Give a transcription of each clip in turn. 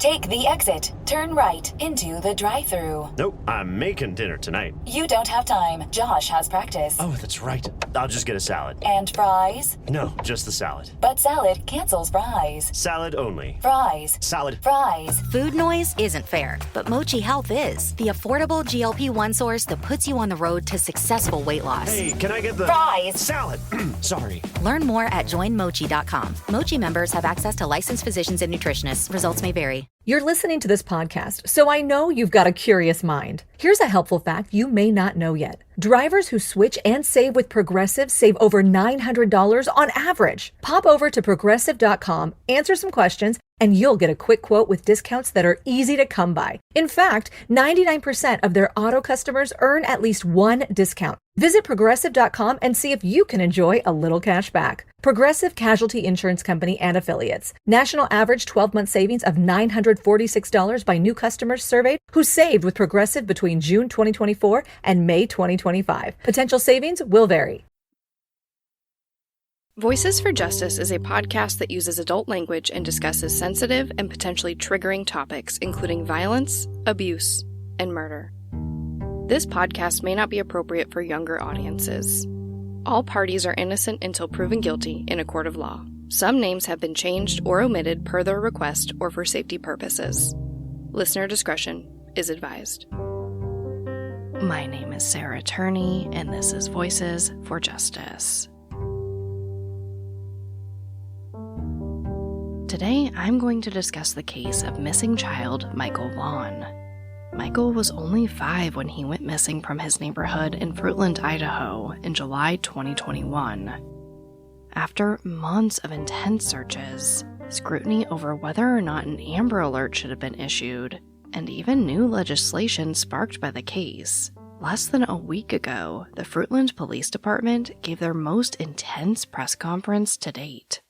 Take the exit. Turn right into the drive-thru. Nope, I'm making dinner tonight. You don't have time. Josh has practice. Oh, that's right. I'll just get a salad. And fries? No, just the salad. But salad cancels fries. Salad only. Fries. Salad. Fries. Food noise isn't fair, but Mochi Health is. The affordable GLP-1 source that puts you on the road to successful weight loss. Hey, can I get the... Fries. Salad. Sorry. Learn more at joinmochi.com. Mochi members have access to licensed physicians and nutritionists. Results may vary. You're listening to this podcast, so I know you've got a curious mind. Here's a helpful fact you may not know yet. Drivers who switch and save with Progressive save over $900 on average. Pop over to Progressive.com, answer some questions, and you'll get a quick quote with discounts that are easy to come by. In fact, 99% of their auto customers earn at least one discount. Visit Progressive.com and see if you can enjoy a little cash back. Progressive Casualty Insurance Company and Affiliates. National average 12-month savings of $946 by new customers surveyed who saved with Progressive between June 2024 and May 2025. Potential savings will vary. Voices for Justice is a podcast that uses adult language and discusses sensitive and potentially triggering topics, including violence, abuse, and murder. This podcast may not be appropriate for younger audiences. All parties are innocent until proven guilty in a court of law. Some names have been changed or omitted per their request or for safety purposes. Listener discretion is advised. My name is Sarah Turney, and this is Voices for Justice. Today, I'm going to discuss the case of missing child Michael Vaughan. Michael was only 5 when he went missing from his neighborhood in Fruitland, Idaho in July 2021. After months of intense searches, scrutiny over whether or not an Amber Alert should have been issued, and even new legislation sparked by the case, less than a week ago, the Fruitland Police Department gave their most intense press conference to date.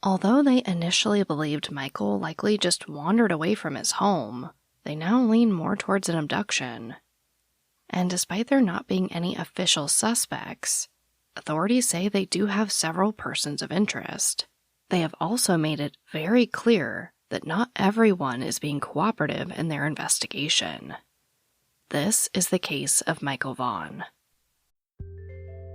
Although they initially believed Michael likely just wandered away from his home, they now lean more towards an abduction. And despite there not being any official suspects, authorities say they do have several persons of interest. They have also made it very clear that not everyone is being cooperative in their investigation. This is the case of Michael Vaughan.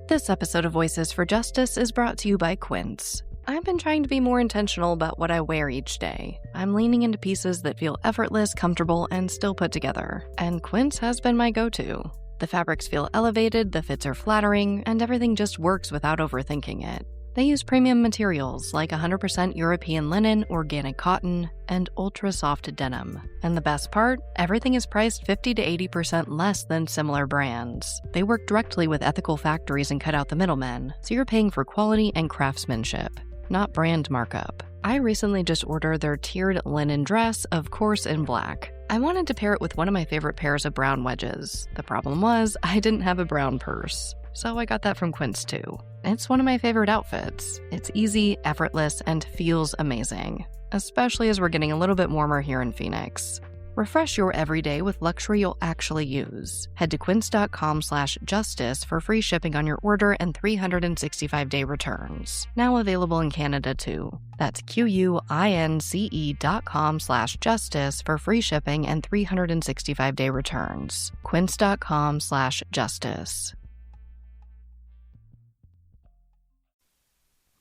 This episode of Voices for Justice is brought to you by Quince. I've been trying to be more intentional about what I wear each day. I'm leaning into pieces that feel effortless, comfortable, and still put together, and Quince has been my go-to. The fabrics feel elevated, the fits are flattering, and everything just works without overthinking it. They use premium materials like 100% European linen, organic cotton, and ultra-soft denim. And the best part? Everything is priced 50 to 80% less than similar brands. They work directly with ethical factories and cut out the middlemen, so you're paying for quality and craftsmanship, not brand markup. I recently just ordered their tiered linen dress, of course in black. I wanted to pair it with one of my favorite pairs of brown wedges. The problem was, I didn't have a brown purse, so I got that from Quince too. It's one of my favorite outfits. It's easy, effortless, and feels amazing, especially as we're getting a little bit warmer here in Phoenix. Refresh your everyday with luxury you'll actually use. Head to quince.com/justice for free shipping on your order and 365-day returns. Now available in Canada too. That's QUINCE.com/justice for free shipping and 365-day returns. Quince.com/justice.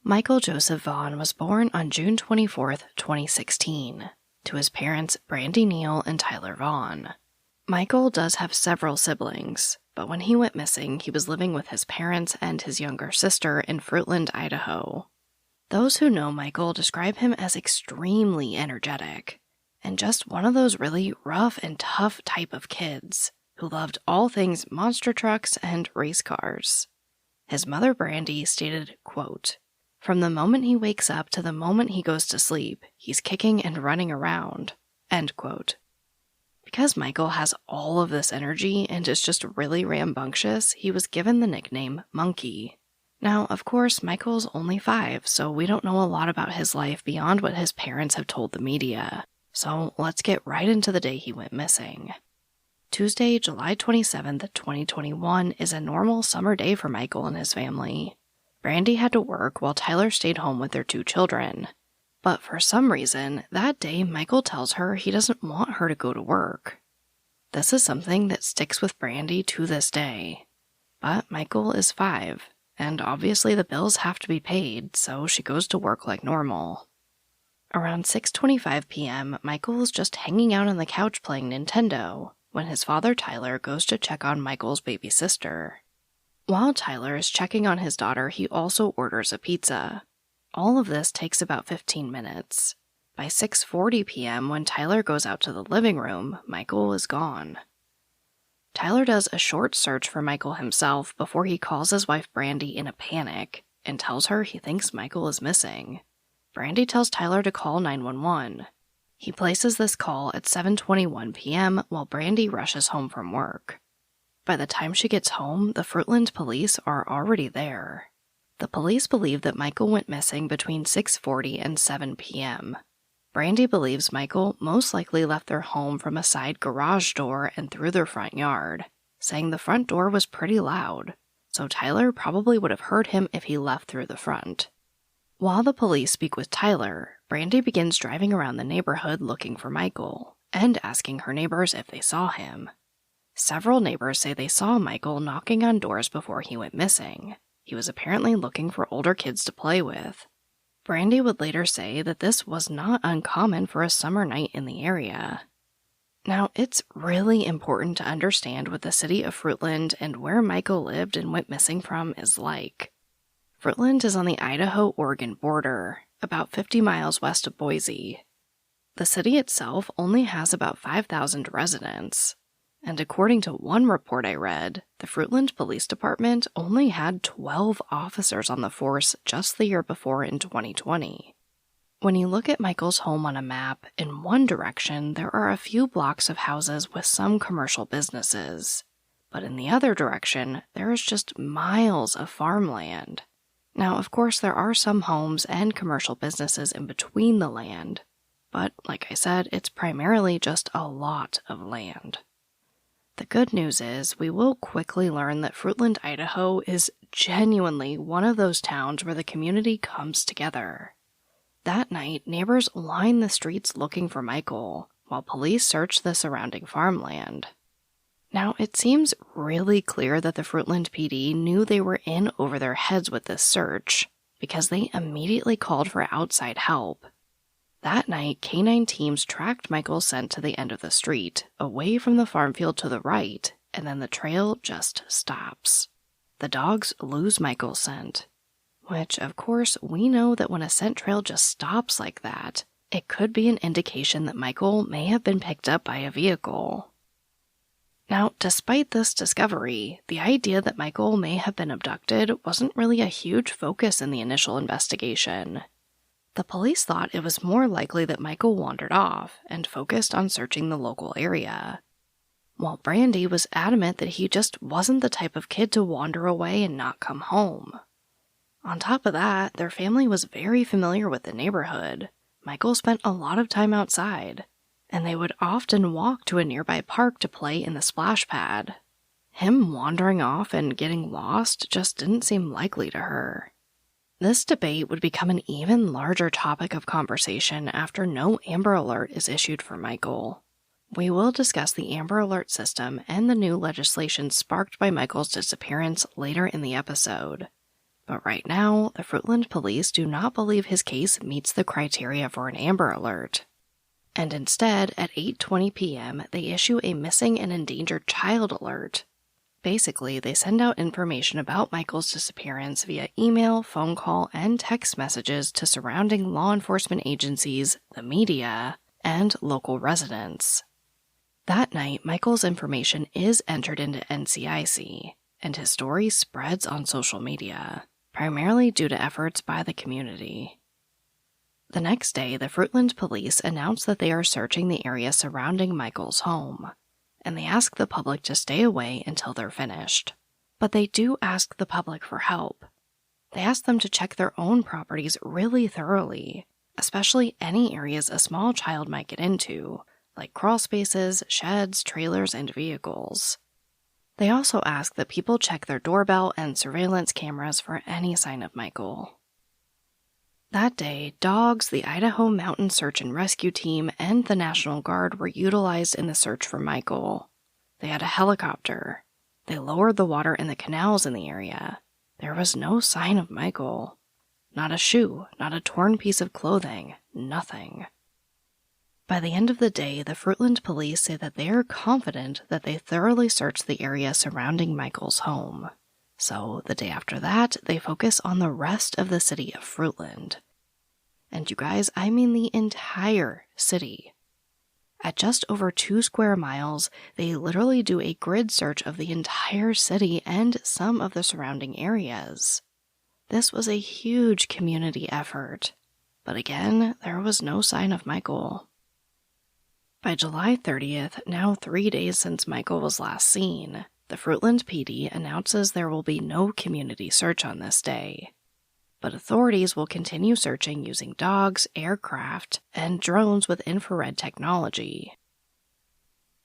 Michael Joseph Vaughan was born on June 24, 2016. To his parents, Brandi, Neal, and Tyler Vaughan. Michael does have several siblings, but when he went missing, he was living with his parents and his younger sister in Fruitland, Idaho. Those who know Michael describe him as extremely energetic, and just one of those really rough and tough type of kids who loved all things monster trucks and race cars. His mother, Brandi, stated, quote, "From the moment he wakes up to the moment he goes to sleep, he's kicking and running around," end quote. Because Michael has all of this energy and is just really rambunctious, he was given the nickname Monkey. Now, of course, Michael's only 5, so we don't know a lot about his life beyond what his parents have told the media. So let's get right into the day he went missing. Tuesday, July 27th, 2021 is a normal summer day for Michael and his family. Brandi had to work while Tyler stayed home with their 2 children. But for some reason, that day Michael tells her he doesn't want her to go to work. This is something that sticks with Brandi to this day. But Michael is 5, and obviously the bills have to be paid, so she goes to work like normal. Around 6:25 p.m., Michael is just hanging out on the couch playing Nintendo when his father Tyler goes to check on Michael's baby sister. While Tyler is checking on his daughter, he also orders a pizza. All of this takes about 15 minutes. By 6:40 p.m., when Tyler goes out to the living room, Michael is gone. Tyler does a short search for Michael himself before he calls his wife Brandi in a panic and tells her he thinks Michael is missing. Brandi tells Tyler to call 911. He places this call at 7:21 p.m. while Brandi rushes home from work. By the time she gets home, the Fruitland police are already there. The police believe that Michael went missing between 6:40 and 7 p.m. Brandi believes Michael most likely left their home from a side garage door and through their front yard, saying the front door was pretty loud, so Tyler probably would have heard him if he left through the front. While the police speak with Tyler, Brandi begins driving around the neighborhood looking for Michael and asking her neighbors if they saw him. Several neighbors say they saw Michael knocking on doors before he went missing. He was apparently looking for older kids to play with. Brandi would later say that this was not uncommon for a summer night in the area. Now, it's really important to understand what the city of Fruitland and where Michael lived and went missing from is like. Fruitland is on the Idaho-Oregon border, about 50 miles west of Boise. The city itself only has about 5,000 residents, and according to one report I read, the Fruitland Police Department only had 12 officers on the force just the year before in 2020. When you look at Michael's home on a map, in one direction there are a few blocks of houses with some commercial businesses, but in the other direction there is just miles of farmland. Now, of course, there are some homes and commercial businesses in between the land, but like I said, it's primarily just a lot of land. The good news is we will quickly learn that Fruitland, Idaho is genuinely one of those towns where the community comes together. That night, neighbors line the streets looking for Michael, while police search the surrounding farmland. Now, it seems really clear that the Fruitland PD knew they were in over their heads with this search, because they immediately called for outside help. That night, K-9 teams tracked Michael's scent to the end of the street, away from the farm field to the right, and then the trail just stops. The dogs lose Michael's scent, which, of course, we know that when a scent trail just stops like that, it could be an indication that Michael may have been picked up by a vehicle. Now, despite this discovery, the idea that Michael may have been abducted wasn't really a huge focus in the initial investigation. The police thought it was more likely that Michael wandered off and focused on searching the local area, while Brandi was adamant that he just wasn't the type of kid to wander away and not come home. On top of that, their family was very familiar with the neighborhood. Michael spent a lot of time outside, and they would often walk to a nearby park to play in the splash pad. Him wandering off and getting lost just didn't seem likely to her. This debate would become an even larger topic of conversation after no Amber Alert is issued for Michael. We will discuss the Amber Alert system and the new legislation sparked by Michael's disappearance later in the episode. But right now, the Fruitland police do not believe his case meets the criteria for an Amber Alert. And instead, at 8:20 p.m., they issue a missing and endangered child alert. Basically, they send out information about Michael's disappearance via email, phone call, and text messages to surrounding law enforcement agencies, the media, and local residents. That night, Michael's information is entered into NCIC, and his story spreads on social media, primarily due to efforts by the community. The next day, the Fruitland police announce that they are searching the area surrounding Michael's home, and they ask the public to stay away until they're finished. But they do ask the public for help. They ask them to check their own properties really thoroughly, especially any areas a small child might get into, like crawl spaces, sheds, trailers, and vehicles. They also ask that people check their doorbell and surveillance cameras for any sign of Michael. That day, dogs, the Idaho Mountain Search and Rescue Team, and the National Guard were utilized in the search for Michael. They had a helicopter. They lowered the water in the canals in the area. There was no sign of Michael. Not a shoe, not a torn piece of clothing, nothing. By the end of the day, the Fruitland police say that they are confident that they thoroughly searched the area surrounding Michael's home. So, the day after that, they focus on the rest of the city of Fruitland. And you guys, I mean the entire city. At just over 2 square miles, they literally do a grid search of the entire city and some of the surrounding areas. This was a huge community effort. But again, there was no sign of Michael. By July 30th, now 3 days since Michael was last seen, the Fruitland PD announces there will be no community search on this day. But authorities will continue searching using dogs, aircraft, and drones with infrared technology.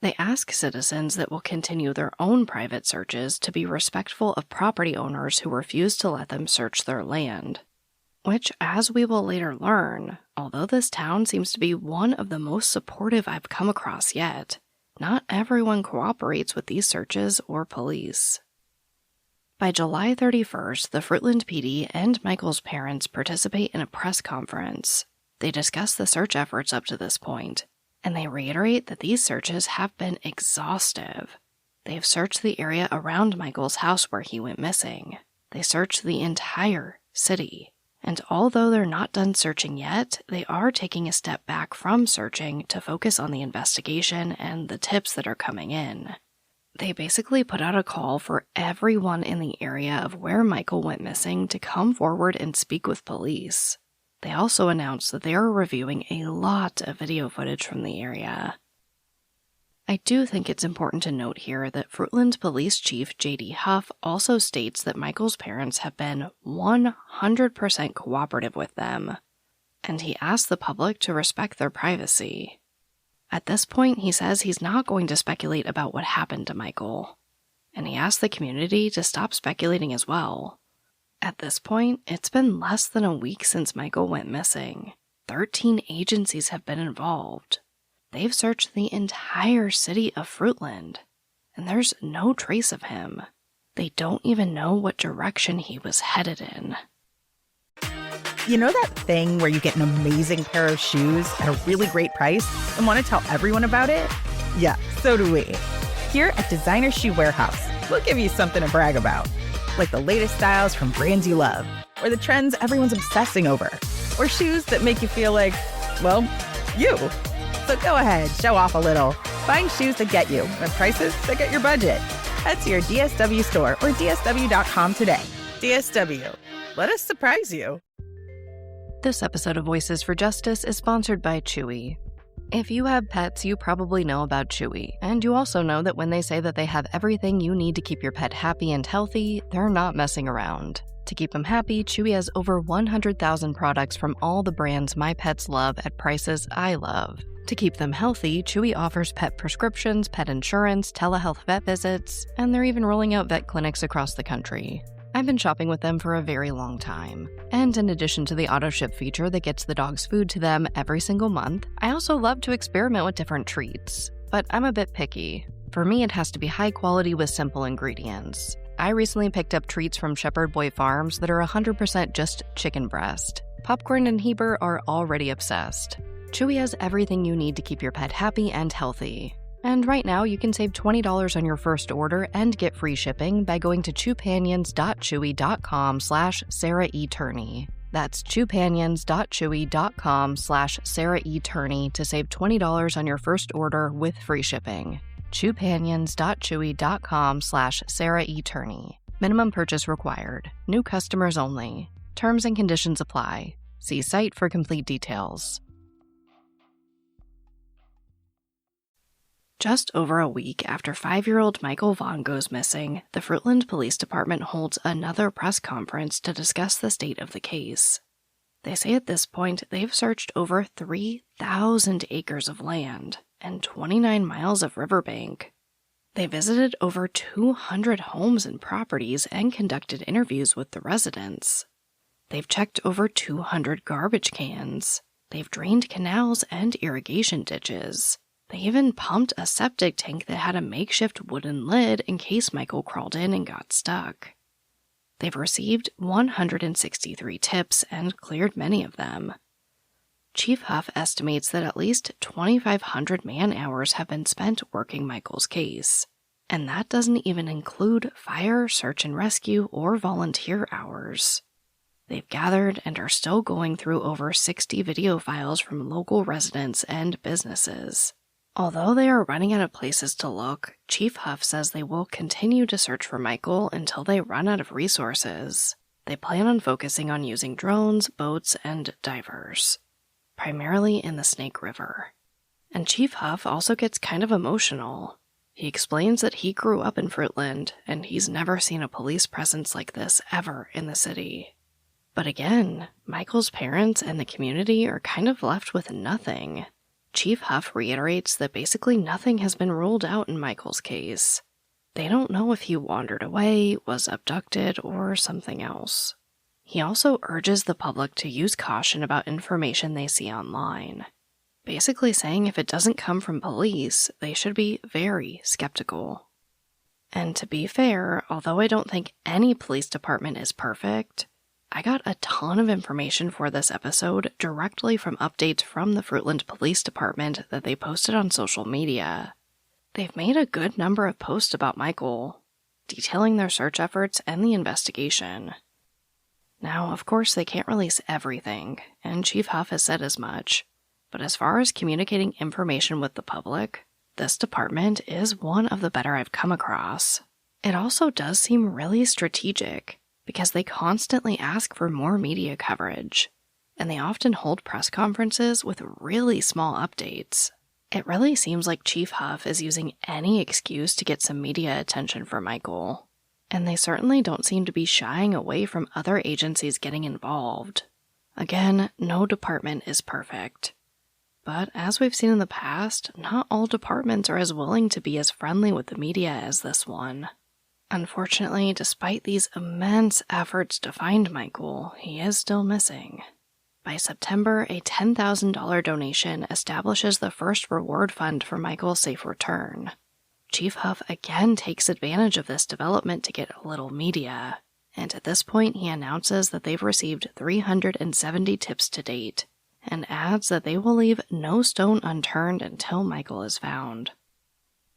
They ask citizens that will continue their own private searches to be respectful of property owners who refuse to let them search their land. Which, as we will later learn, although this town seems to be one of the most supportive I've come across yet, not everyone cooperates with these searches or police. By July 31st, the Fruitland PD and Michael's parents participate in a press conference. They discuss the search efforts up to this point, and they reiterate that these searches have been exhaustive. They have searched the area around Michael's house where he went missing. They searched the entire city. And although they're not done searching yet, they are taking a step back from searching to focus on the investigation and the tips that are coming in. They basically put out a call for everyone in the area of where Michael went missing to come forward and speak with police. They also announced that they are reviewing a lot of video footage from the area. I do think it's important to note here that Fruitland Police Chief JD Huff also states that Michael's parents have been 100% cooperative with them, and he asked the public to respect their privacy. At this point, he says he's not going to speculate about what happened to Michael, and he asked the community to stop speculating as well. At this point, it's been less than a week since Michael went missing. 13 agencies have been involved. They've searched the entire city of Fruitland, and there's no trace of him. They don't even know what direction he was headed in. You know that thing where you get an amazing pair of shoes at a really great price and want to tell everyone about it? Yeah, so do we. Here at Designer Shoe Warehouse, we'll give you something to brag about. Like the latest styles from brands you love, or the trends everyone's obsessing over, or shoes that make you feel like, well, you. So go ahead, show off a little. Find shoes that get you at prices that get your budget. Head to your DSW store or DSW.com today. DSW, let us surprise you. This episode of Voices for Justice is sponsored by Chewy. If you have pets, you probably know about Chewy, and you also know that when they say that they have everything you need to keep your pet happy and healthy, they're not messing around. To keep them happy, Chewy has over 100,000 products from all the brands my pets love at prices I love. To keep them healthy, Chewy offers pet prescriptions, pet insurance, telehealth vet visits, and they're even rolling out vet clinics across the country. I've been shopping with them for a very long time. And in addition to the auto-ship feature that gets the dog's food to them every single month, I also love to experiment with different treats. But I'm a bit picky. For me, it has to be high quality with simple ingredients. I recently picked up treats from Shepherd Boy Farms that are 100% just chicken breast. Popcorn and Heber are already obsessed. Chewy has everything you need to keep your pet happy and healthy. And right now, you can save $20 on your first order and get free shipping by going to chewpanions.chewy.com/Sarah E. Turney. That's chewpanions.chewy.com/Sarah E. Turney to save $20 on your first order with free shipping. chewpanions.chewy.com/Sarah E. Turney. Minimum purchase required. New customers only. Terms and conditions apply. See site for complete details. Just over a week after 5-year-old Michael Vaughan goes missing, the Fruitland Police Department holds another press conference to discuss the state of the case. They say at this point they've searched over 3,000 acres of land and 29 miles of riverbank. They visited over 200 homes and properties and conducted interviews with the residents. They've checked over 200 garbage cans. They've drained canals and irrigation ditches. They even pumped a septic tank that had a makeshift wooden lid in case Michael crawled in and got stuck. They've received 163 tips and cleared many of them. Chief Huff estimates that at least 2,500 man-hours have been spent working Michael's case, and that doesn't even include fire, search and rescue, or volunteer hours. They've gathered and are still going through over 60 video files from local residents and businesses. Although they are running out of places to look, Chief Huff says they will continue to search for Michael until they run out of resources. They plan on focusing on using drones, boats, and divers, primarily in the Snake River. And Chief Huff also gets kind of emotional. He explains that he grew up in Fruitland, and he's never seen a police presence like this ever in the city. But again, Michael's parents and the community are kind of left with nothing. Chief Huff reiterates that basically nothing has been ruled out in Michael's case. They don't know if he wandered away, was abducted, or something else. He also urges the public to use caution about information they see online, basically saying if it doesn't come from police, they should be very skeptical. And to be fair, although I don't think any police department is perfect, I got a ton of information for this episode directly from updates from the Fruitland Police Department that they posted on social media. They've made a good number of posts about Michael, detailing their search efforts and the investigation. Now, of course, they can't release everything, and Chief Huff has said as much, but as far as communicating information with the public, this department is one of the better I've come across. It also does seem really strategic, because they constantly ask for more media coverage, and they often hold press conferences with really small updates. It really seems like Chief Huff is using any excuse to get some media attention for Michael, and they certainly don't seem to be shying away from other agencies getting involved. Again, no department is perfect. But as we've seen in the past, not all departments are as willing to be as friendly with the media as this one. Unfortunately, despite these immense efforts to find Michael, he is still missing. By September, a $10,000 donation establishes the first reward fund for Michael's safe return. Chief Huff again takes advantage of this development to get a little media, and at this point he announces that they've received 370 tips to date, and adds that they will leave no stone unturned until Michael is found.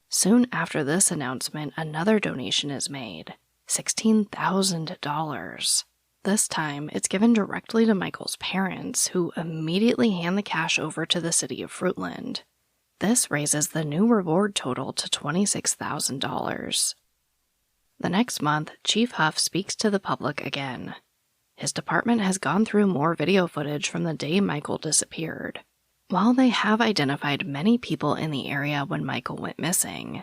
Soon after this announcement, another donation is made, $16,000. This time, it's given directly to Michael's parents, who immediately hand the cash over to the city of Fruitland. This raises the new reward total to $26,000. The next month, Chief Huff speaks to the public again. His department has gone through more video footage from the day Michael disappeared. While they have identified many people in the area when Michael went missing,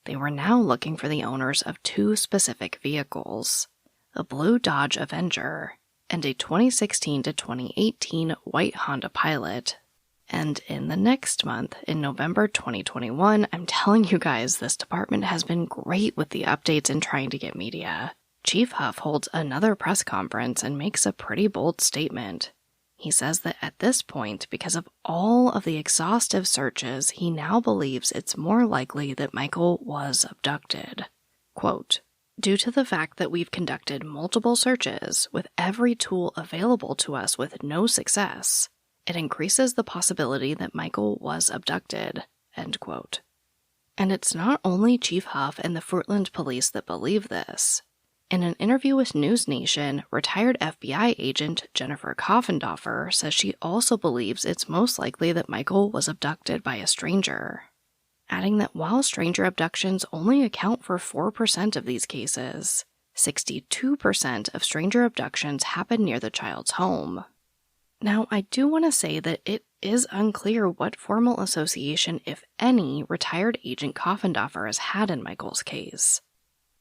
they were now looking for the owners of two specific vehicles, a blue Dodge Avenger and a 2016 to 2018 white Honda Pilot. And in the next month, in November 2021, I'm telling you guys, this department has been great with the updates and trying to get media. Chief Huff holds another press conference and makes a pretty bold statement. He says that at this point, because of all of the exhaustive searches, he now believes it's more likely that Michael was abducted. Quote, "Due to the fact that we've conducted multiple searches with every tool available to us with no success, it increases the possibility that Michael was abducted." End quote. And it's not only Chief Huff and the Fruitland police that believe this. In an interview with News Nation, retired FBI agent Jennifer Coffendorfer says she also believes it's most likely that Michael was abducted by a stranger, adding that while stranger abductions only account for 4% of these cases, 62% of stranger abductions happen near the child's home. Now, I do want to say that it is unclear what formal association, if any, retired agent Coffendorfer has had in Michael's case.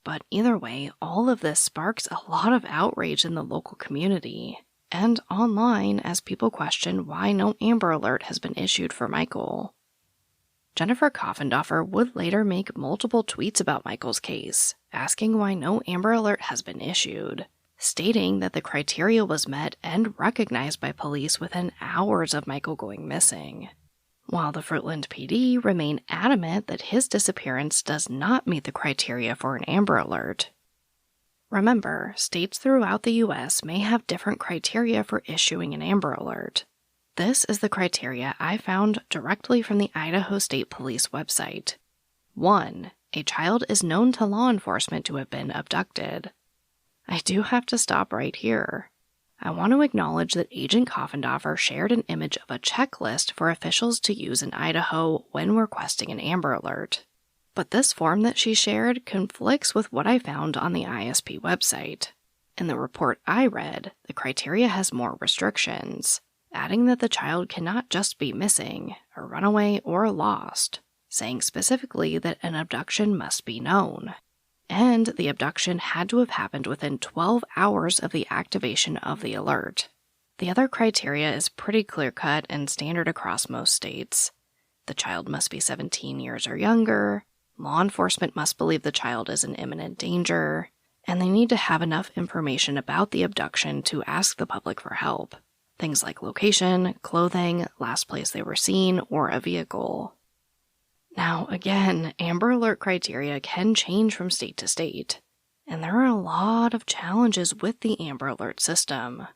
But either way, all of this sparks a lot of outrage in the local community and online as people question why no Amber Alert has been issued for Michael. Jennifer Coffendorfer would later make multiple tweets about Michael's case, asking why no Amber Alert has been issued. stating that the criteria was met and recognized by police within hours of Michael going missing, while the Fruitland PD remained adamant that his disappearance does not meet the criteria for an Amber Alert. Remember, states throughout the U.S. may have different criteria for issuing an Amber Alert. This is the criteria I found directly from the Idaho State Police website. 1. A child is known to law enforcement to have been abducted. I do have to stop right here. I want to acknowledge that Agent Koffendorfer shared an image of a checklist for officials to use in Idaho when requesting an Amber Alert. But this form that she shared conflicts with what I found on the ISP website. In the report I read, the criteria has more restrictions, adding that the child cannot just be missing, a runaway, or lost, saying specifically that an abduction must be known. And the abduction had to have happened within 12 hours of the activation of the alert. The other criteria is pretty clear-cut and standard across most states. The child must be 17 years or younger, law enforcement must believe the child is in imminent danger, and they need to have enough information about the abduction to ask the public for help. Things like location, clothing, last place they were seen, or a vehicle. Now, again, Amber Alert criteria can change from state to state, and there are a lot of challenges with the Amber Alert system.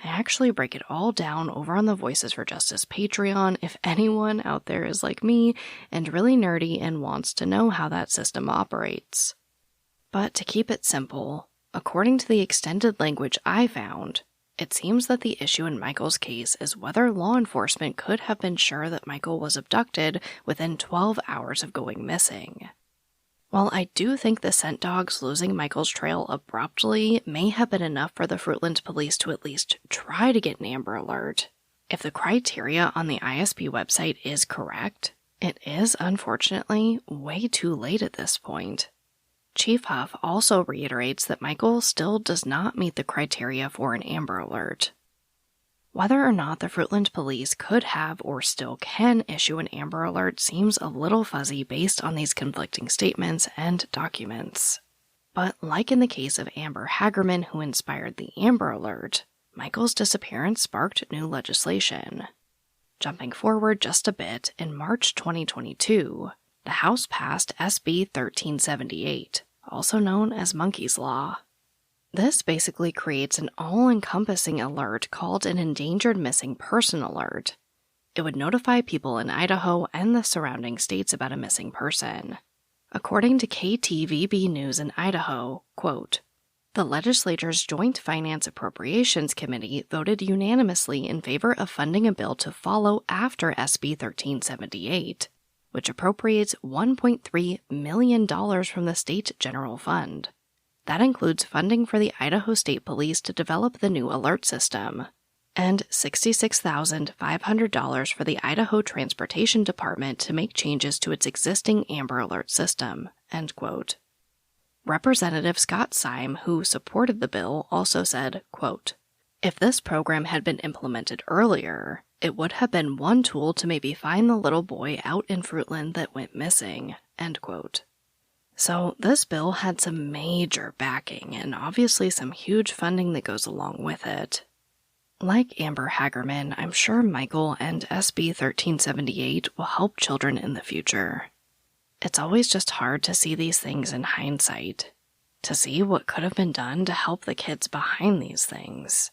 I actually break it all down over on the Voices for Justice Patreon if anyone out there is like me and really nerdy and wants to know how that system operates. But to keep it simple, according to the extended language I found, it seems that the issue in Michael's case is whether law enforcement could have been sure that Michael was abducted within 12 hours of going missing. While I do think the scent dogs losing Michael's trail abruptly may have been enough for the Fruitland police to at least try to get an Amber Alert, if the criteria on the ISP website is correct, it is unfortunately way too late at this point. Chief Huff also reiterates that Michael still does not meet the criteria for an Amber Alert. Whether or not the Fruitland police could have or still can issue an Amber Alert seems a little fuzzy based on these conflicting statements and documents. But like in the case of Amber Hagerman, who inspired the Amber Alert, Michael's disappearance sparked new legislation. Jumping forward just a bit, in March 2022, the House passed SB 1378, also known as Monkey's Law. This basically creates an all-encompassing alert called an Endangered Missing Person Alert. It would notify people in Idaho and the surrounding states about a missing person. According to KTVB News in Idaho, quote, "The legislature's Joint Finance Appropriations Committee voted unanimously in favor of funding a bill to follow after SB 1378, which appropriates $1.3 million from the state general fund. That includes funding for the Idaho State Police to develop the new alert system, and $66,500 for the Idaho Transportation Department to make changes to its existing Amber Alert system," end quote. Representative Scott Syme, who supported the bill, also said, quote, "If this program had been implemented earlier, it would have been one tool to maybe find the little boy out in Fruitland that went missing," end quote. So this bill had some major backing and obviously some huge funding that goes along with it. Like Amber Hagerman, I'm sure Michael and SB 1378 will help children in the future. It's always just hard to see these things in hindsight, to see what could have been done to help the kids behind these things.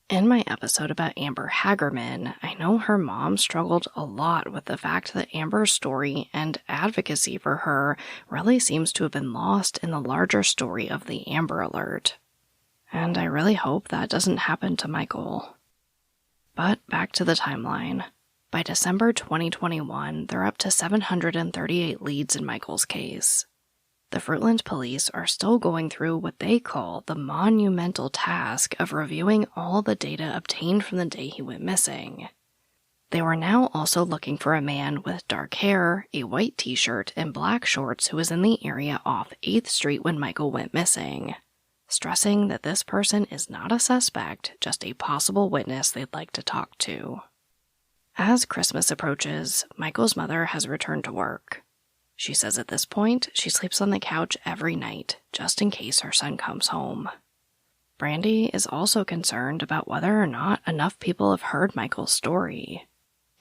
In my episode about Amber Hagerman, I know her mom struggled a lot with the fact that Amber's story and advocacy for her really seems to have been lost in the larger story of the Amber Alert. And I really hope that doesn't happen to Michael. But back to the timeline. By December 2021, they're up to 738 leads in Michael's case. The Fruitland police are still going through what they call the monumental task of reviewing all the data obtained from the day he went missing. They were now also looking for a man with dark hair, a white t-shirt, and black shorts who was in the area off 8th Street when Michael went missing, stressing that this person is not a suspect, just a possible witness they'd like to talk to. As Christmas approaches, Michael's mother has returned to work. She says at this point, she sleeps on the couch every night, just in case her son comes home. Brandi is also concerned about whether or not enough people have heard Michael's story.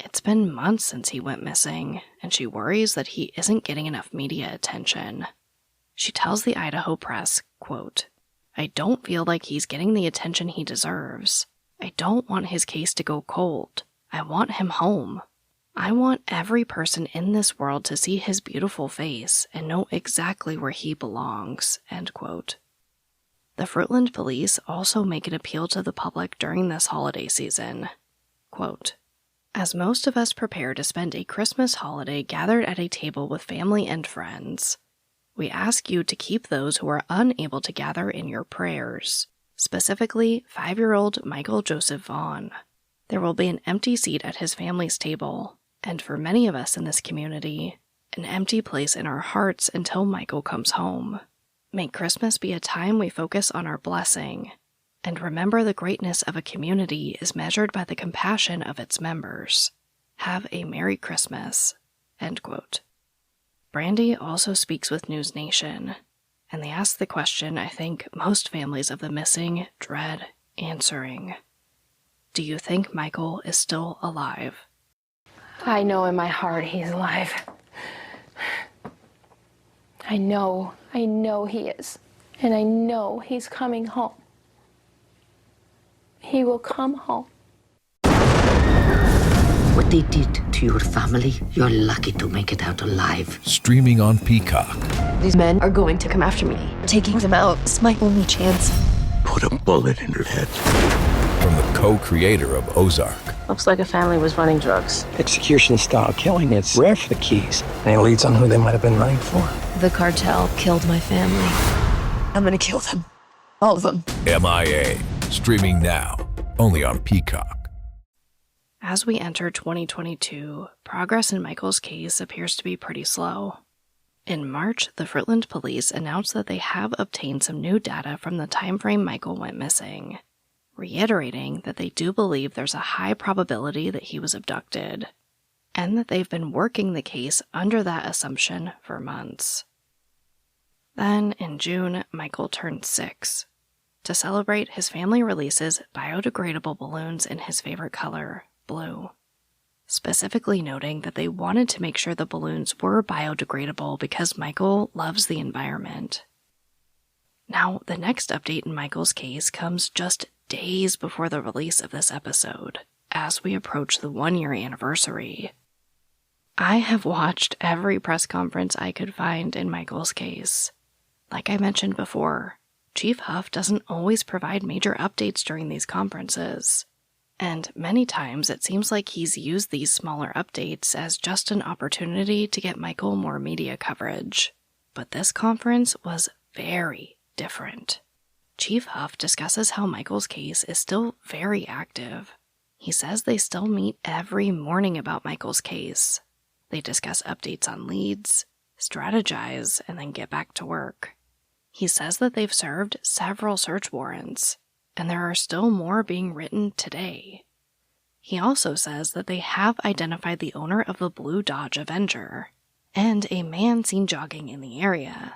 It's been months since he went missing, and she worries that he isn't getting enough media attention. She tells the Idaho Press, quote, "I don't feel like he's getting the attention he deserves. I don't want his case to go cold. I want him home. I want every person in this world to see his beautiful face and know exactly where he belongs," end quote. The Fruitland Police also make an appeal to the public during this holiday season. Quote, "As most of us prepare to spend a Christmas holiday gathered at a table with family and friends, we ask you to keep those who are unable to gather in your prayers, specifically 5-year-old Michael Joseph Vaughan. There will be an empty seat at his family's table, and for many of us in this community, an empty place in our hearts until Michael comes home. May Christmas be a time we focus on our blessing, and remember the greatness of a community is measured by the compassion of its members. Have a Merry Christmas," end quote. Brandi also speaks with News Nation, and they ask the question I think most families of the missing dread answering. Do you think Michael is still alive? I know in my heart he's alive. I know he is. And I know he's coming home. He will come home. What they did to your family, you're lucky to make it out alive. Streaming on Peacock. These men are going to come after me. Taking them out is my only chance. Put a bullet in her head. From the co-creator of Ozark. Looks like a family was running drugs. Execution-style killing, it's rare for the Keys. And it leads on who they might have been running for. The cartel killed my family. I'm gonna kill them. All of them. MIA. Streaming now. Only on Peacock. As we enter 2022, progress in Michael's case appears to be pretty slow. In March, the Fruitland Police announced that they have obtained some new data from the timeframe Michael went missing, reiterating that they do believe there's a high probability that he was abducted, and that they've been working the case under that assumption for months. Then, in June, Michael turned 6. To celebrate, his family releases biodegradable balloons in his favorite color, blue, specifically noting that they wanted to make sure the balloons were biodegradable because Michael loves the environment. Now, the next update in Michael's case comes just days before the release of this episode, as we approach the 1-year anniversary. I have watched every press conference I could find in Michael's case. Like I mentioned before, Chief Huff doesn't always provide major updates during these conferences, and many times it seems like he's used these smaller updates as just an opportunity to get Michael more media coverage. But this conference was very different. Chief Huff discusses how Michael's case is still very active. He says they still meet every morning about Michael's case. They discuss updates on leads, strategize, and then get back to work. He says that they've served several search warrants, and there are still more being written today. He also says that they have identified the owner of the blue Dodge Avenger, and a man seen jogging in the area.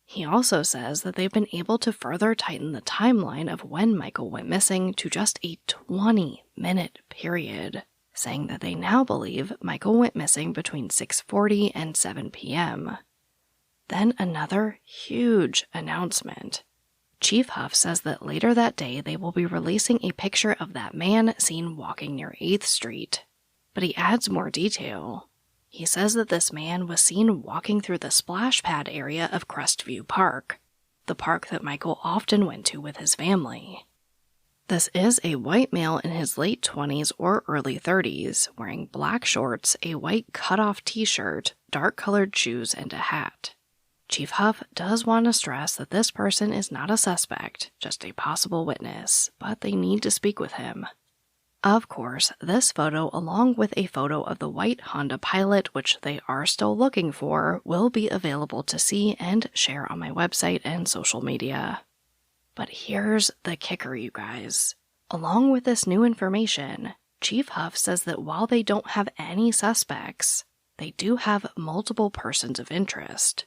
He also says that they've been able to further tighten the timeline of when Michael went missing to just a 20-minute period, saying that they now believe Michael went missing between 6:40 and 7 p.m. Then another huge announcement. Chief Huff says that later that day they will be releasing a picture of that man seen walking near 8th Street. But he adds more detail. He says that this man was seen walking through the splash pad area of Crestview Park, the park that Michael often went to with his family. This is a white male in his late 20s or early 30s, wearing black shorts, a white cutoff t-shirt, dark-colored shoes, and a hat. Chief Huff does want to stress that this person is not a suspect, just a possible witness, but they need to speak with him. Of course, this photo, along with a photo of the white Honda Pilot, which they are still looking for, will be available to see and share on my website and social media. But here's the kicker, you guys. Along with this new information, Chief Huff says that while they don't have any suspects, they do have multiple persons of interest.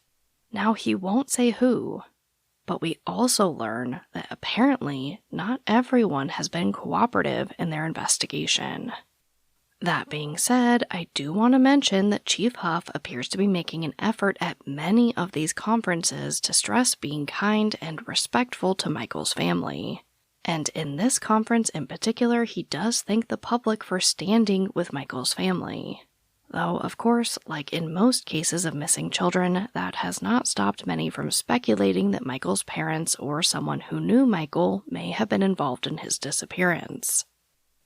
Now, he won't say who, But we also learn that apparently not everyone has been cooperative in their investigation. That being said, I do want to mention that Chief Huff appears to be making an effort at many of these conferences to stress being kind and respectful to Michael's family. And in this conference in particular, he does thank the public for standing with Michael's family. Though, of course, like in most cases of missing children, that has not stopped many from speculating that Michael's parents or someone who knew Michael may have been involved in his disappearance.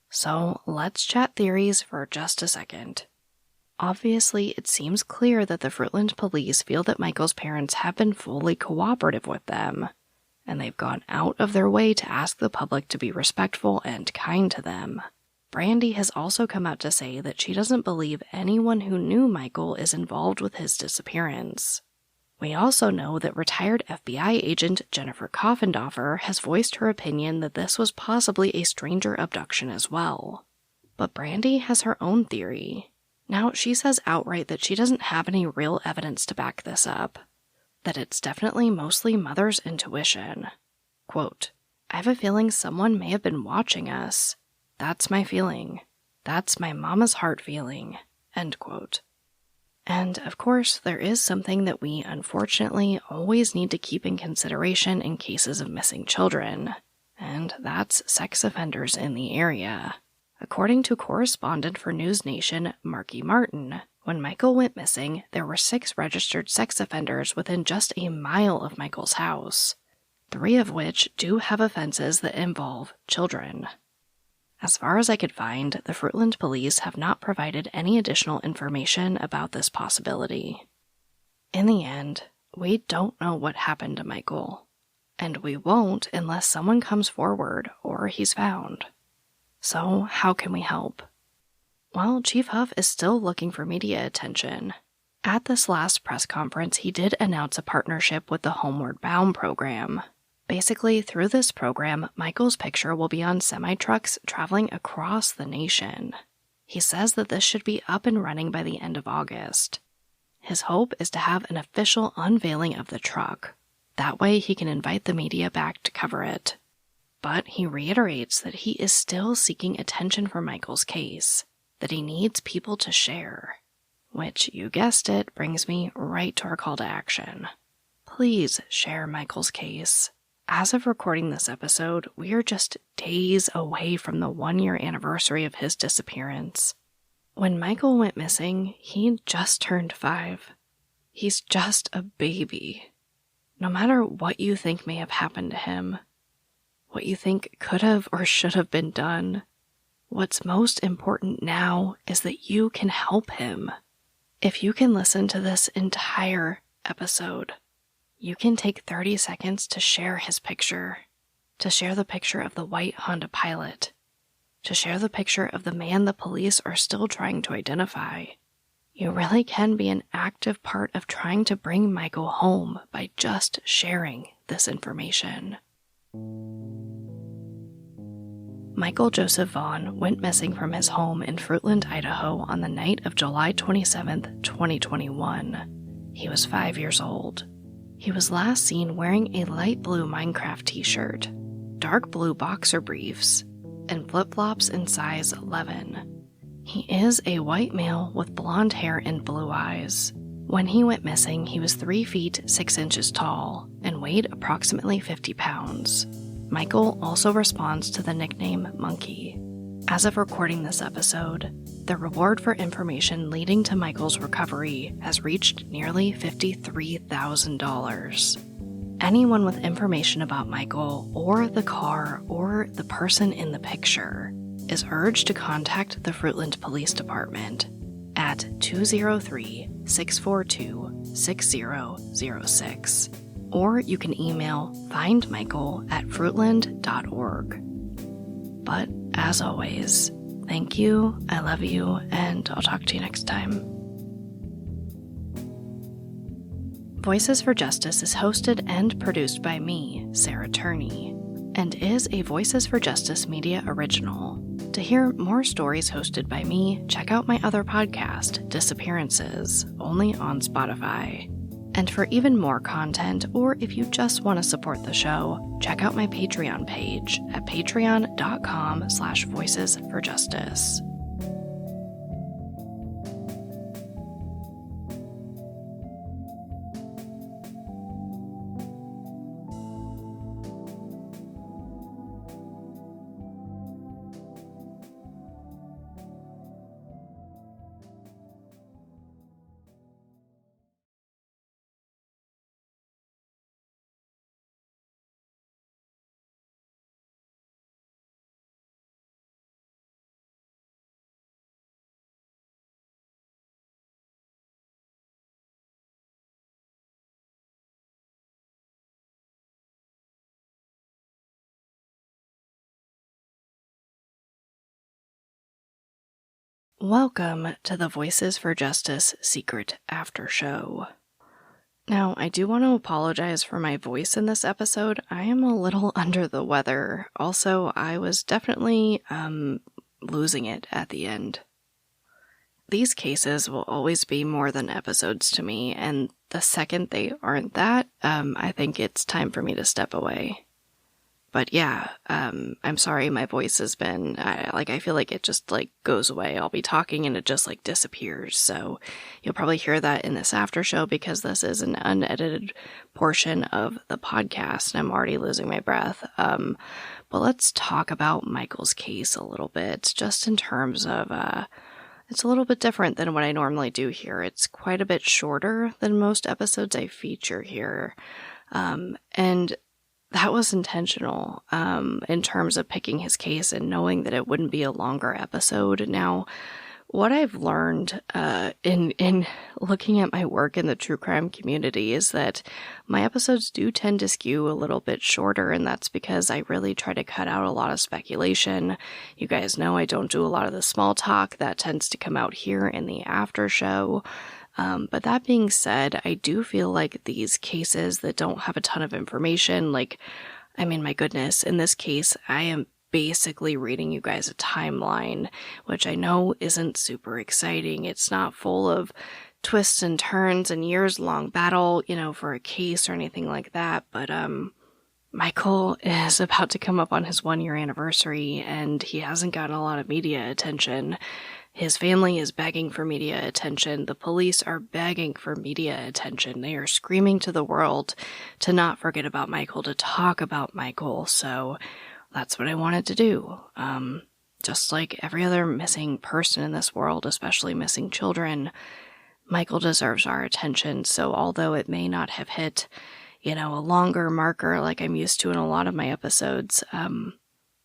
So, let's chat theories for just a second. Obviously, it seems clear that the Fruitland police feel that Michael's parents have been fully cooperative with them, and they've gone out of their way to ask the public to be respectful and kind to them. Brandi has also come out to say that she doesn't believe anyone who knew Michael is involved with his disappearance. We also know that retired FBI agent Jennifer Coffendorfer has voiced her opinion that this was possibly a stranger abduction as well. But Brandi has her own theory. Now, she says outright that she doesn't have any real evidence to back this up, that it's definitely mostly Mother's intuition. Quote, "I have a feeling someone may have been watching us. That's my feeling. That's my mama's heart feeling." End quote. And, of course, there is something that we unfortunately always need to keep in consideration in cases of missing children, and that's sex offenders in the area. According to correspondent for News Nation, Marky Martin, when Michael went missing, there were 6 registered sex offenders within just a mile of Michael's house, 3 of which do have offenses that involve children. As far as I could find, the Fruitland police have not provided any additional information about this possibility. In the end, we don't know what happened to Michael, and we won't unless someone comes forward or he's found. So, how can we help? Well, Chief Huff is still looking for media attention. At this last press conference, he did announce a partnership with the Homeward Bound program. Basically, through this program, Michael's picture will be on semi-trucks traveling across the nation. He says that this should be up and running by the end of August. His hope is to have an official unveiling of the truck. That way he can invite the media back to cover it. But he reiterates that he is still seeking attention for Michael's case, that he needs people to share. Which, you guessed it, brings me right to our call to action. Please share Michael's case. As of recording this episode, we are just days away from the 1-year anniversary of his disappearance. When Michael went missing, he just turned 5. He's just a baby. No matter what you think may have happened to him, what you think could have or should have been done, what's most important now is that you can help him. If you can listen to this entire episode, you can take 30 seconds to share his picture, to share the picture of the white Honda Pilot, to share the picture of the man the police are still trying to identify. You really can be an active part of trying to bring Michael home by just sharing this information. Michael Joseph Vaughan went missing from his home in Fruitland, Idaho on the night of July 27, 2021. He was 5 years old. He was last seen wearing a light blue Minecraft t-shirt, dark blue boxer briefs, and flip-flops in size 11. He is a white male with blonde hair and blue eyes. When he went missing, he was 3 feet 6 inches tall and weighed approximately 50 pounds. Michael also responds to the nickname Monkey. As of recording this episode, the reward for information leading to Michael's recovery has reached nearly $53,000. Anyone with information about Michael or the car or the person in the picture is urged to contact the Fruitland Police Department at 203-642-6006. Or you can email findmichael@fruitland.org. But as always, thank you, I love you, and I'll talk to you next time. Voices for Justice is hosted and produced by me, Sarah Turney, and is a Voices for Justice media original. To hear more stories hosted by me, check out my other podcast, Disappearances, only on Spotify. And for even more content, or if you just want to support the show, check out my Patreon page at patreon.com/voicesforjustice. Welcome to the Voices for Justice Secret After Show. Now, I do want to apologize for my voice in this episode. I am a little under the weather. Also, I was definitely losing it at the end. These cases will always be more than episodes to me, and the second they aren't that, I think it's time for me to step away. But yeah, I'm sorry my voice has been, I feel like it just, goes away. I'll be talking and it just, disappears. So you'll probably hear that in this after show because this is an unedited portion of the podcast and I'm already losing my breath. But let's talk about Michael's case a little bit, just in terms of, it's a little bit different than what I normally do here. It's quite a bit shorter than most episodes I feature here. And that was intentional in terms of picking his case and knowing that it wouldn't be a longer episode. Now, what I've learned in looking at my work in the true crime community is that my episodes do tend to skew a little bit shorter, and that's because I really try to cut out a lot of speculation. You guys know I don't do a lot of the small talk. That tends to come out here in the after show. But that being said, I do feel like these cases that don't have a ton of information, my goodness, in this case, I am basically reading you guys a timeline, which I know isn't super exciting. It's not full of twists and turns and years-long battle, for a case or anything like that, but, Michael is about to come up on his 1-year anniversary, and he hasn't gotten a lot of media attention. His family is begging for media attention. The police are begging for media attention. They are screaming to the world to not forget about Michael, to talk about Michael. So that's what I wanted to do. Just like every other missing person in this world, especially missing children, Michael deserves our attention. So although it may not have hit, a longer marker like I'm used to in a lot of my episodes,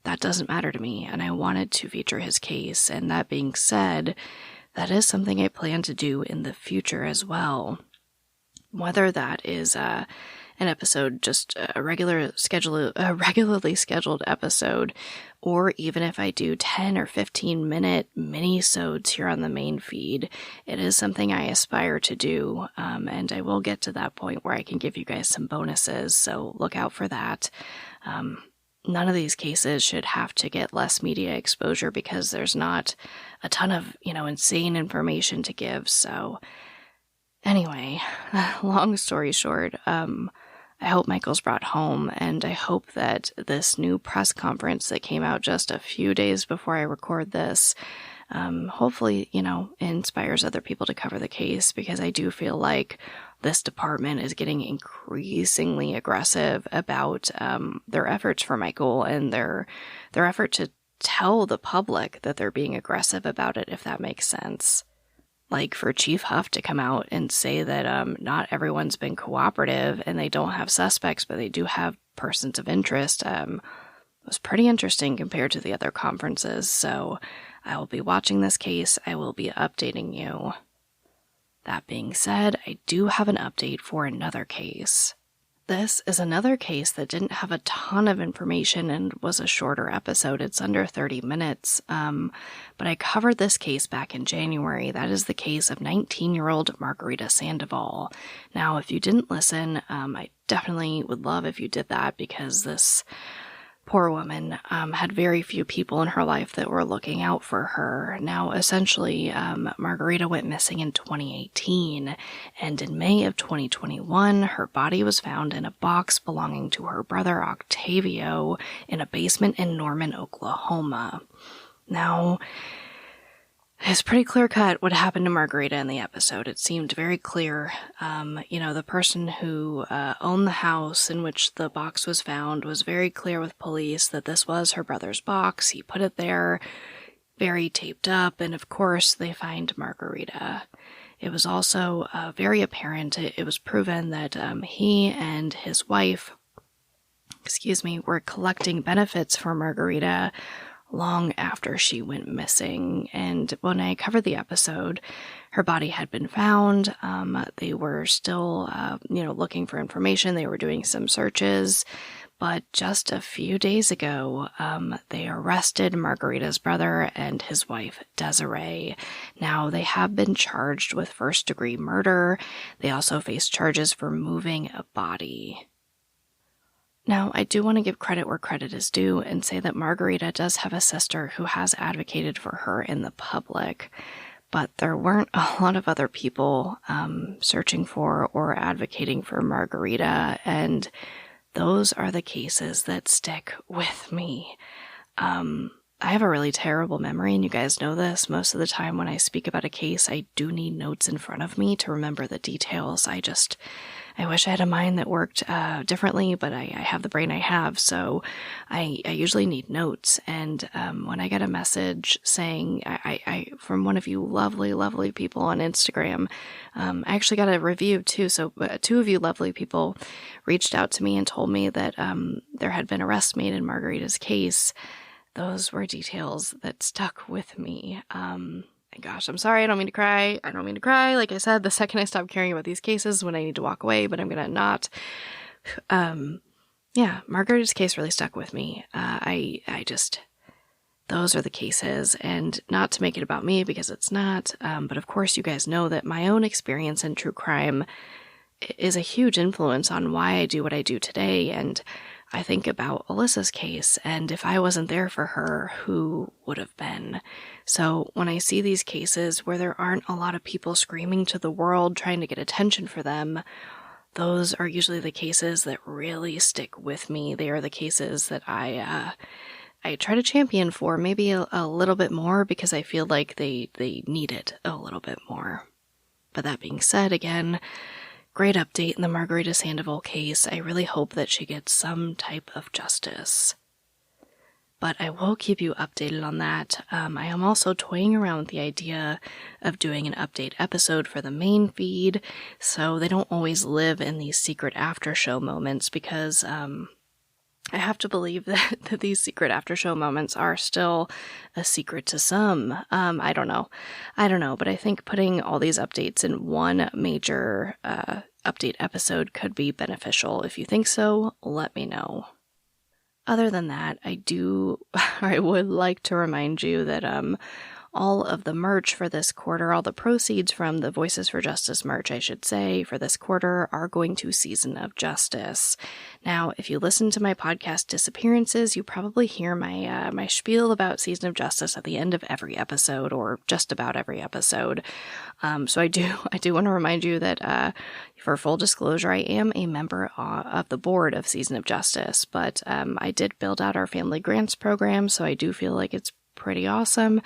that doesn't matter to me, and I wanted to feature his case. And that being said, that is something I plan to do in the future as well. Whether that is an episode, just a regularly scheduled episode, or even if I do 10 or 15-minute mini-sodes here on the main feed, it is something I aspire to do, and I will get to that point where I can give you guys some bonuses, so look out for that. None of these cases should have to get less media exposure because there's not a ton of, insane information to give. So anyway, long story short, I hope Michael's brought home, and I hope that this new press conference that came out just a few days before I record this, hopefully, inspires other people to cover the case, because I do feel like this department is getting increasingly aggressive about their efforts for Michael and their effort to tell the public that they're being aggressive about it, if that makes sense. Like for Chief Huff to come out and say that not everyone's been cooperative and they don't have suspects, but they do have persons of interest, was pretty interesting compared to the other conferences. So I will be watching this case. I will be updating you. That being said, I do have an update for another case. This is another case that didn't have a ton of information and was a shorter episode. It's under 30 minutes, but I covered this case back in January. That is the case of 19-year-old Margarita Sandoval. Now, if you didn't listen, I definitely would love if you did that, because this Poor woman had very few people in her life that were looking out for her. Now, essentially, Margarita went missing in 2018, and in May of 2021, her body was found in a box belonging to her brother Octavio in a basement in Norman, Oklahoma. Now, it's pretty clear-cut what happened to Margarita in the episode. It seemed very clear. The person who owned the house in which the box was found was very clear with police that this was her brother's box. He put it there, very taped up, and of course they find Margarita. It was also very apparent, it was proven that he and his wife, were collecting benefits for Margarita long after she went missing. And when I covered the episode, her body had been found. They were still, looking for information. They were doing some searches. But just a few days ago, they arrested Margarita's brother and his wife, Desiree. Now, they have been charged with first-degree murder. They also face charges for moving a body. Now, I do want to give credit where credit is due and say that Margarita does have a sister who has advocated for her in the public, but there weren't a lot of other people searching for or advocating for Margarita, and those are the cases that stick with me. I have a really terrible memory, and you guys know this. Most of the time when I speak about a case, I do need notes in front of me to remember the details. I wish I had a mind that worked differently, but I have the brain I have, so I usually need notes. And when I get a message saying, from one of you lovely, lovely people on Instagram, I actually got a review too, so two of you lovely people reached out to me and told me that there had been arrests made in Margarita's case. Those were details that stuck with me. Gosh, I'm sorry, I don't mean to cry. Like I said, the second I stop caring about these cases is when I need to walk away, but I'm gonna not. Margarita's case really stuck with me. Those are the cases, and not to make it about me because it's not, but of course you guys know that my own experience in true crime is a huge influence on why I do what I do today, and I think about Alyssa's case, and if I wasn't there for her, who would have been? So when I see these cases where there aren't a lot of people screaming to the world trying to get attention for them, those are usually the cases that really stick with me. They are the cases that I try to champion for, maybe a little bit more, because I feel like they need it a little bit more. But that being said, again, great update in the Margarita Sandoval case. I really hope that she gets some type of justice. But I will keep you updated on that. I am also toying around with the idea of doing an update episode for the main feed, so they don't always live in these secret after show moments, because I have to believe that these secret after show moments are still a secret to some. I don't know, but I think putting all these updates in one major update episode could be beneficial. If you think so, let me know. Other than that, I would like to remind you that all of the merch for this quarter, all the proceeds from the Voices for Justice merch, I should say, for this quarter are going to Season of Justice. Now, if you listen to my podcast Disappearances, you probably hear my spiel about Season of Justice at the end of every episode, or just about every episode. So I do want to remind you that for full disclosure, I am a member of the board of Season of Justice, but I did build out our family grants program, so I do feel like it's pretty awesome.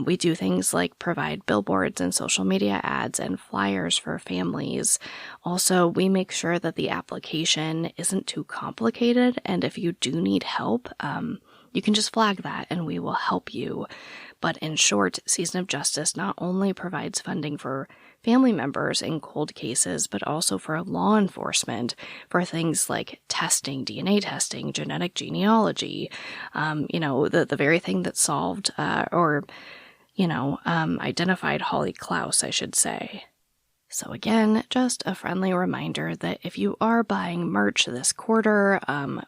We do things like provide billboards and social media ads and flyers for families. Also, we make sure that the application isn't too complicated, and if you do need help, you can just flag that and we will help you. But in short, Season of Justice not only provides funding for family members in cold cases, but also for law enforcement for things like testing, DNA testing, genetic genealogy, the very thing that solved identified Holly Klaus, I should say. So again, just a friendly reminder that if you are buying merch this quarter,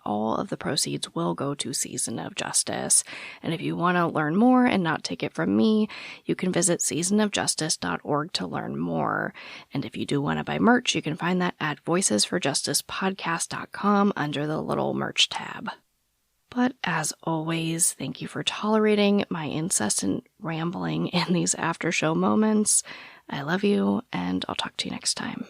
all of the proceeds will go to Season of Justice. And if you want to learn more and not take it from me, you can visit seasonofjustice.org to learn more. And if you do want to buy merch, you can find that at voicesforjusticepodcast.com under the little merch tab. But as always, thank you for tolerating my incessant rambling in these after show moments. I love you, and I'll talk to you next time.